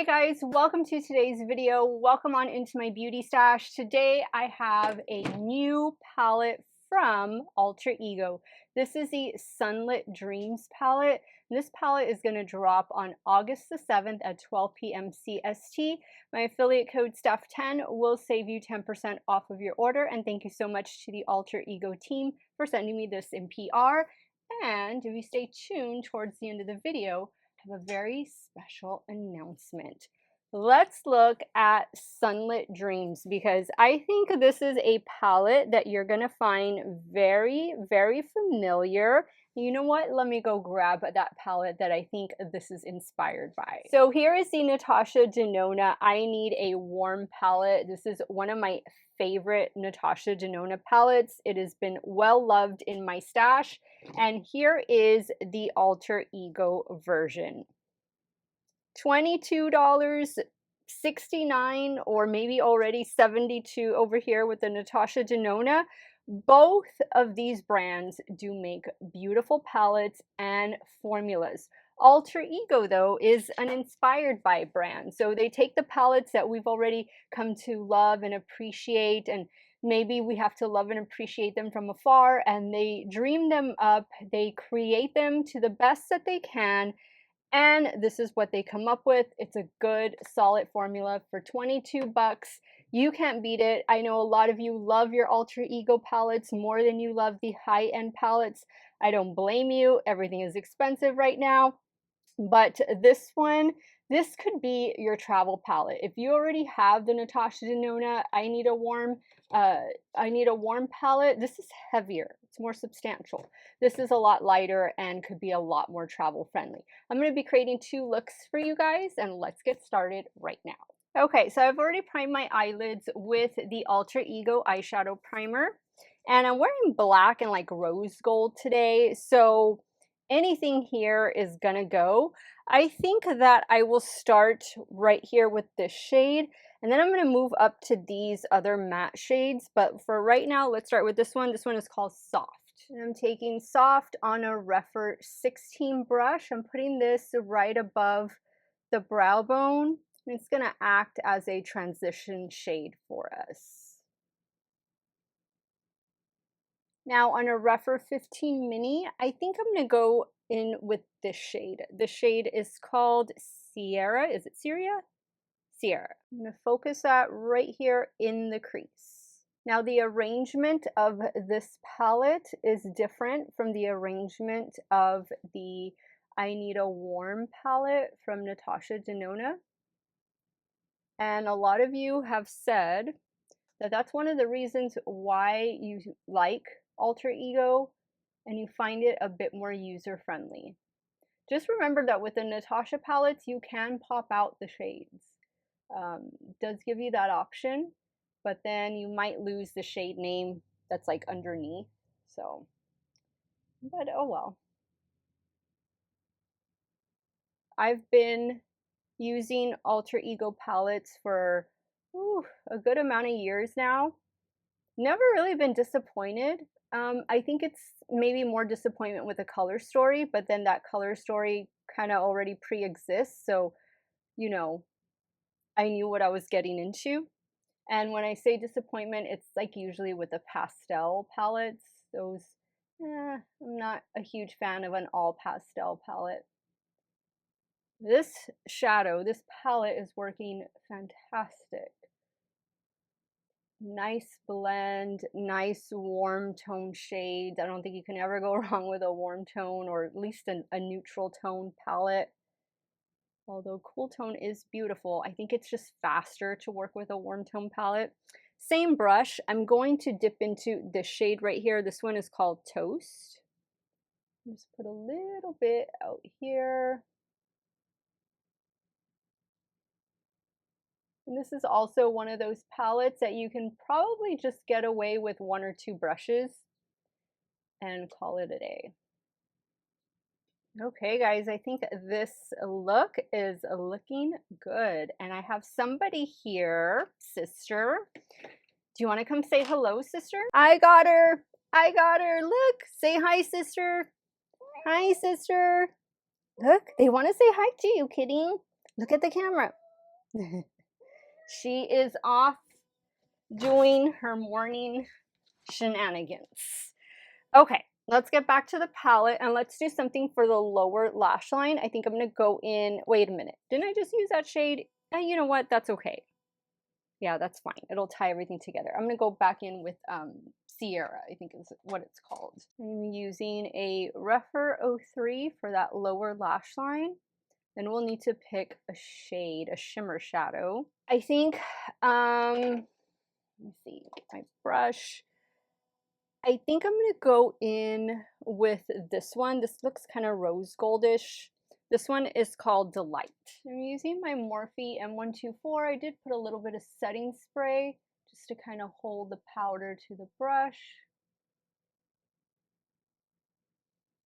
Hey guys, welcome to today's video. Welcome on into my beauty stash. Today I have a new palette from Alter Ego. This is the Sunlit Dreams Palette. This palette is going to drop on August the 7th at 12 p.m. CST. My affiliate code Steff10 will save you 10% off of your order, and thank you so much to the Alter Ego team for sending me this in PR. And if you stay tuned towards the end of the video, I have a very special announcement. Let's look at Sunlit Dreams because I think this is a palette that you're going to find very, very familiar. You know what? Let me go grab that palette that I think this is inspired by. So here is the Natasha Denona I Need a Warm palette. This is one of my favorite Natasha Denona palettes. It has been well loved in my stash. And here is the Alter Ego version. $22, $69, or maybe already $72 over here with the Natasha Denona. Both of these brands do make beautiful palettes and formulas. Alter Ego, though, is an inspired by brand. So they take the palettes that we've already come to love and appreciate, and maybe we have to love and appreciate them from afar, and they dream them up, they create them to the best that they can, and this is what they come up with. It's a good, solid formula for 22 bucks. You can't beat it. I know a lot of you love your Alter Ego palettes more than you love the high-end palettes. I don't blame you. Everything is expensive right now. But this one, this could be your travel palette. If you already have the Natasha Denona I Need a Warm palette, this is heavier. It's more substantial. This is a lot lighter and could be a lot more travel friendly. I'm going to be creating two looks for you guys, and let's get started right now. Okay, so I've already primed my eyelids with the Alter Ego eyeshadow primer, and I'm wearing black and like rose gold today, so anything here is gonna go. I think that I will start right here with this shade, and then I'm going to move up to these other matte shades. But for right now, let's start with this one. This one is called Soft. And I'm taking Soft on a Refer 16 brush. I'm putting this right above the brow bone. And it's going to act as a transition shade for us. Now on a Refer 15 Mini, I think I'm going to go in with this shade. The shade is called Sierra. Is it Sierra? Sierra. I'm going to focus that right here in the crease. Now the arrangement of this palette is different from the arrangement of the I Need a Warm palette from Natasha Denona. And a lot of you have said that that's one of the reasons why you like Alter Ego and you find it a bit more user-friendly. Just remember that with the Natasha palettes, you can pop out the shades. Does give you that option, but then you might lose the shade name that's like underneath. So, but oh well. I've been using Alter Ego palettes for a good amount of years now. Never really been disappointed. I think it's maybe more disappointment with a color story, but then that color story kind of already pre-exists. So, you know, I knew what I was getting into. And when I say disappointment, it's like usually with the pastel palettes. Those, I'm not a huge fan of an all pastel palette. This shadow, this palette is working fantastic. Nice blend, nice warm tone shades. I don't think you can ever go wrong with a warm tone, or at least a neutral tone palette. Although cool tone is beautiful, I think it's just faster to work with a warm tone palette. Same brush, I'm going to dip into this shade right here. This one is called Toast. Just put a little bit out here. And this is also one of those palettes that you can probably just get away with one or two brushes and call it a day. Okay, guys, I think this look is looking good. And I have somebody here, sister. Do you want to come say hello, sister? I got her. I got her. Look, say hi, sister. Hi, sister. Look, they want to say hi to you, kitty. Look at the camera. She is off doing her morning shenanigans. Okay, let's get back to the palette and let's do something for the lower lash line. I think I'm going to go in, wait a minute, didn't I just use that shade? You know what, that's okay. Yeah, that's fine. It'll tie everything together. I'm going to go back in with Sierra, I think is what it's called. I'm using a Rephr 03 for that lower lash line. Then we'll need to pick a shade, a shimmer shadow. I think, let me see, my brush. I think I'm going to go in with this one. This looks kind of rose goldish. This one is called Delight. I'm using my Morphe M124. I did put a little bit of setting spray just to kind of hold the powder to the brush.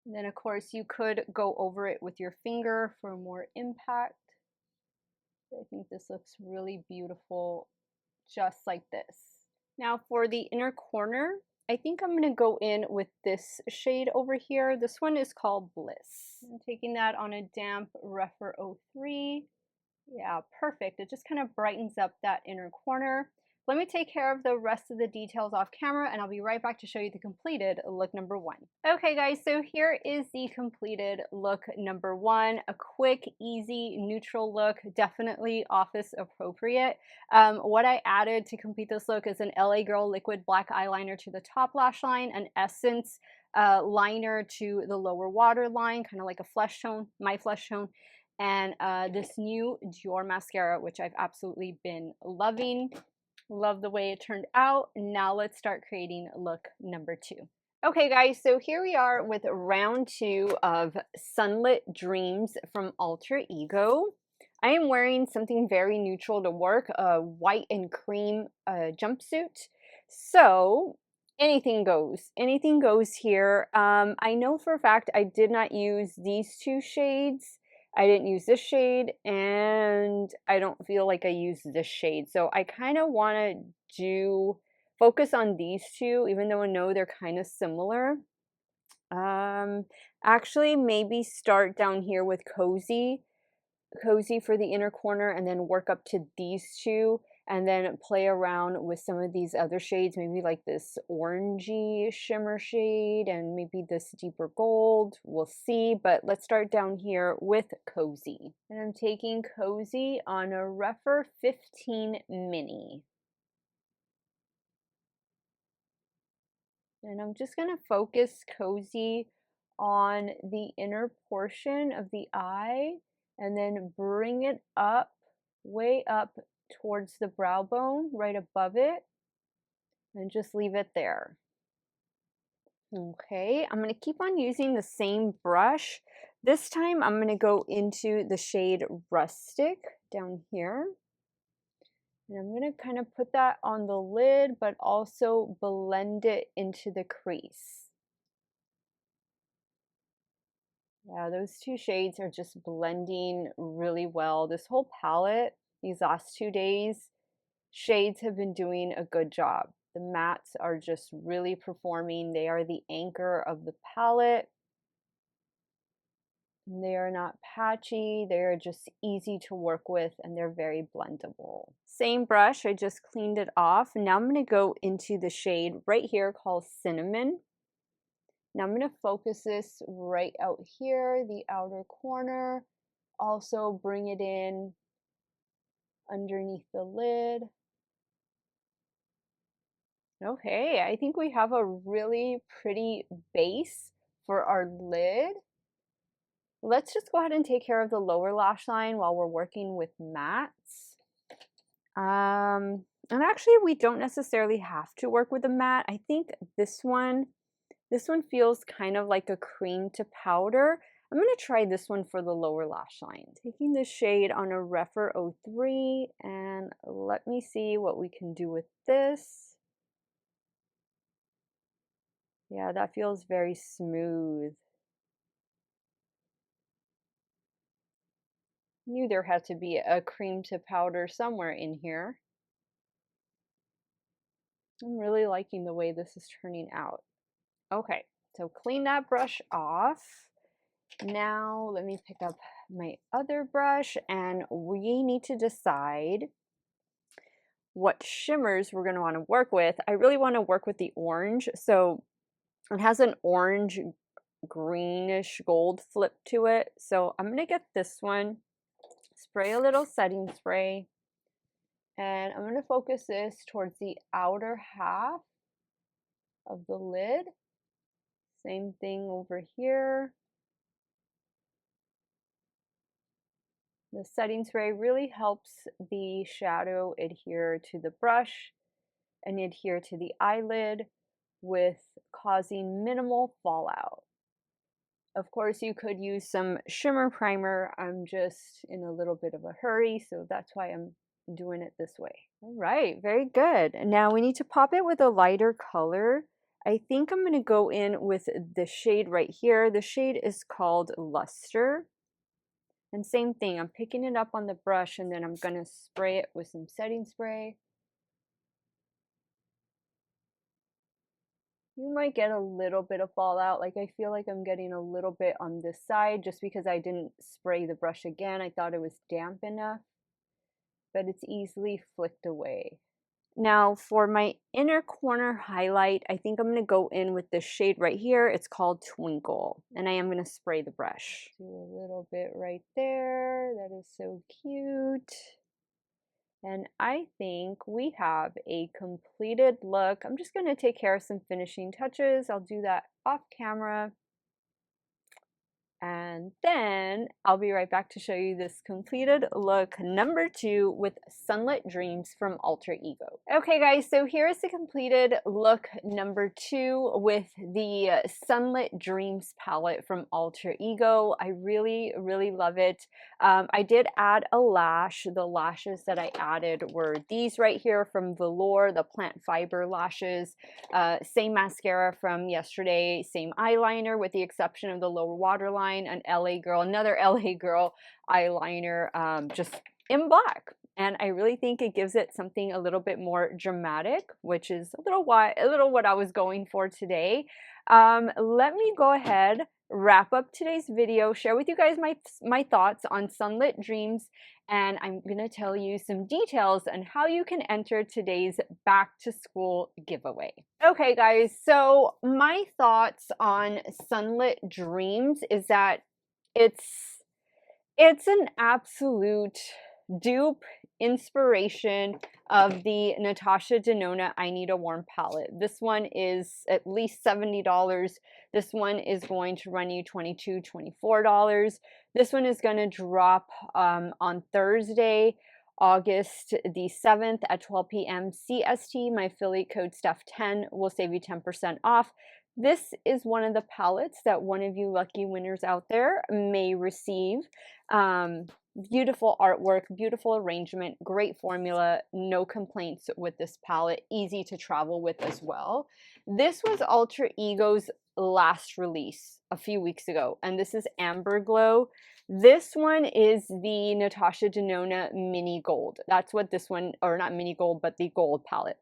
And then of course you could go over it with your finger for more impact. I think this looks really beautiful just like this. Now for the inner corner, I think I'm going to go in with this shade over here. This one is called Bliss. I'm taking that on a damp Rephr 03. Yeah, perfect. It just kind of brightens up that inner corner. Let me take care of the rest of the details off camera and I'll be right back to show you the completed look number 1. Okay guys, so here is the completed look number 1. A quick, easy, neutral look, definitely office appropriate. What I added to complete this look is an LA Girl liquid black eyeliner to the top lash line, an Essence liner to the lower waterline, kind of like a flesh tone, my flesh tone, and this new Dior mascara, which I've absolutely been loving. Love the way it turned out. Now let's start creating look number 2. Okay guys, so here we are with round 2 of Sunlit Dreams from Alter Ego. I am wearing something very neutral to work, a white and cream jumpsuit. So anything goes. Anything goes here. I know for a fact I did not use these 2 shades. I didn't use this shade, and I don't feel like I used this shade. So I kind of want to focus on these 2, even though I know they're kind of similar. Actually, maybe start down here with Cozy for the inner corner, and then work up to these 2. And then play around with some of these other shades, maybe like this orangey shimmer shade and maybe this deeper gold. We'll see, but let's start down here with Cozy. And I'm taking Cozy on a Rephr 15 Mini. And I'm just going to focus Cozy on the inner portion of the eye and then bring it up, way up towards the brow bone, right above it, and just leave it there. Okay, I'm going to keep on using the same brush. This time I'm going to go into the shade Rustic down here. And I'm going to kind of put that on the lid, but also blend it into the crease. Yeah, those 2 shades are just blending really well. This whole palette, these last 2 days, shades have been doing a good job. The mattes are just really performing. They are the anchor of the palette. They are not patchy. They are just easy to work with, and they're very blendable. Same brush, I just cleaned it off. Now I'm going to go into the shade right here called Cinnamon. Now I'm going to focus this right out here, the outer corner. Also bring it in underneath the lid. Okay, I think we have a really pretty base for our lid. Let's just go ahead and take care of the lower lash line while we're working with mattes. And actually we don't necessarily have to work with a matte. I think this one feels kind of like a cream to powder. I'm going to try this one for the lower lash line. Taking this shade on a Rephr 03, and let me see what we can do with this. Yeah, that feels very smooth. Knew there had to be a cream to powder somewhere in here. I'm really liking the way this is turning out. Okay, so clean that brush off. Now let me pick up my other brush, and we need to decide what shimmers we're going to want to work with. I really want to work with the orange. So it has an orange greenish gold flip to it. So I'm going to get this one, spray a little setting spray, and I'm going to focus this towards the outer half of the lid. Same thing over here. The setting spray really helps the shadow adhere to the brush and adhere to the eyelid with causing minimal fallout. Of course, you could use some shimmer primer. I'm just in a little bit of a hurry, so that's why I'm doing it this way. All right, very good. Now we need to pop it with a lighter color. I think I'm going to go in with the shade right here. The shade is called Luster. And same thing, I'm picking it up on the brush and then I'm going to spray it with some setting spray. You might get a little bit of fallout. Like I feel like I'm getting a little bit on this side just because I didn't spray the brush again. I thought it was damp enough, but it's easily flicked away. Now for my inner corner highlight, I think I'm going to go in with this shade right here. It's called Twinkle, and I am going to spray the brush. Do a little bit right there. That is so cute. And I think we have a completed look. I'm just going to take care of some finishing touches. I'll do that off camera. And then I'll be right back to show you this completed look number 2 with Sunlit Dreams from Alter Ego. Okay guys, so here's the completed look number 2 with the Sunlit Dreams palette from Alter Ego. I really love it. I did add a lash. The lashes that I added were these right here from Velour, the plant fiber lashes. Same mascara from yesterday, same eyeliner with the exception of the lower waterline. An LA Girl, another LA Girl eyeliner, just in black. And I really think it gives it something a little bit more dramatic, which is a little what I was going for today. Let me go ahead, wrap up today's video, share with you guys my thoughts on Sunlit Dreams, and I'm going to tell you some details on how you can enter today's back to school giveaway. Okay guys, so my thoughts on Sunlit Dreams is that it's an absolute dupe inspiration of the Natasha Denona I Need a Warm palette. This one is at least $70. This one is going to run you $22, $24. This one is going to drop on Thursday, August the 7th at 12 p.m. CST. My affiliate code Steff10 will save you 10% off. This is one of the palettes that one of you lucky winners out there may receive. Beautiful artwork, beautiful arrangement, great formula, no complaints with this palette, easy to travel with as well. This was Alter Ego's last release a few weeks ago, and this is Amber Glow. This one is the Natasha Denona Mini Gold. That's what this one, or not Mini Gold, but the Gold palette.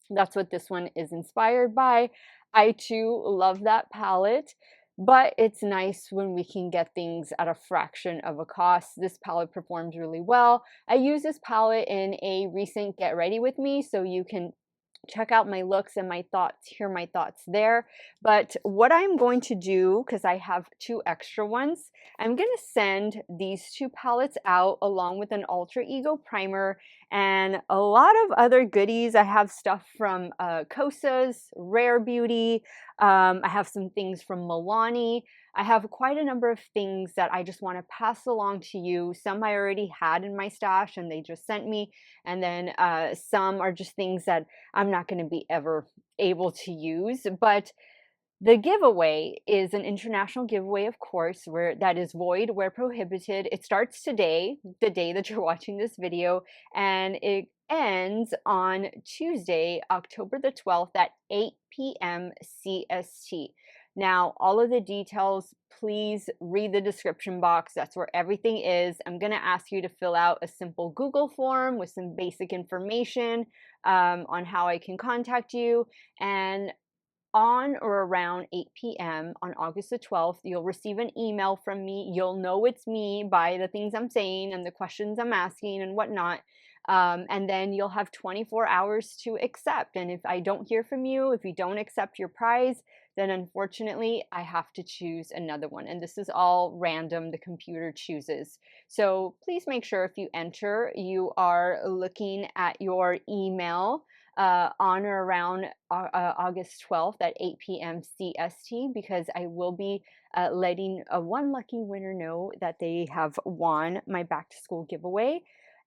That's what this one is inspired by. I too love that palette, but it's nice when we can get things at a fraction of a cost. This palette performs really well. I use this palette in a recent Get Ready With Me, so you can check out my looks and my thoughts, hear my thoughts there. But what I'm going to do, because I have 2 extra ones, I'm going to send these 2 palettes out along with an Alter Ego primer and a lot of other goodies. I have stuff from Kosas, Rare Beauty. I have some things from Milani. I have quite a number of things that I just want to pass along to you. Some I already had in my stash and they just sent me. And then some are just things that I'm not going to be ever able to use. But the giveaway is an international giveaway, of course, where that is void where prohibited. It starts today, the day that you're watching this video, and it ends on Tuesday, October the 12th at 8 p.m. CST. Now, all of the details, please read the description box. That's where everything is. I'm going to ask you to fill out a simple Google form with some basic information on how I can contact you. And on or around 8 p.m. on August the 12th, you'll receive an email from me. You'll know it's me by the things I'm saying and the questions I'm asking and whatnot. And then you'll have 24 hours to accept. And if I don't hear from you, if you don't accept your prize, then unfortunately I have to choose another one. And this is all random, the computer chooses. So please make sure if you enter, you are looking at your email on or around August 12th at 8 p.m. CST, because I will be letting one lucky winner know that they have won my back to school giveaway.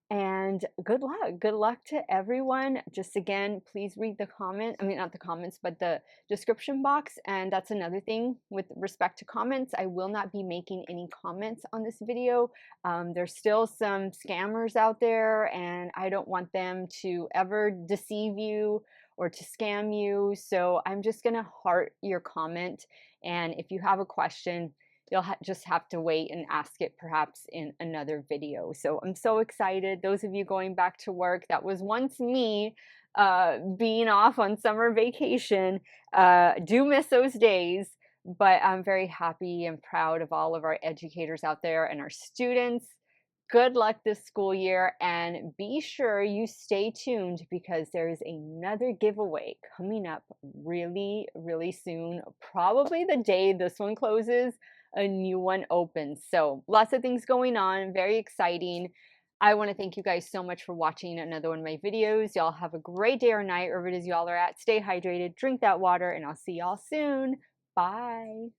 And good luck. Good luck to everyone. Just again, please read the comment. I mean, not the comments, but the description box. And that's another thing with respect to comments. I will not be making any comments on this video. There's still some scammers out there, and I don't want them to ever deceive you or to scam you. So I'm just going to heart your comment. And if you have a question, you'll just have to wait and ask it perhaps in another video. So I'm so excited. Those of you going back to work, that was once me being off on summer vacation. Do miss those days, but I'm very happy and proud of all of our educators out there and our students. Good luck this school year, and be sure you stay tuned because there is another giveaway coming up really, really soon. Probably the day this one closes, a new one opens. So lots of things going on, very exciting. I want to thank you guys so much for watching another one of my videos. Y'all have a great day or night, wherever it is y'all are at. Stay hydrated, drink that water, and I'll see y'all soon. Bye.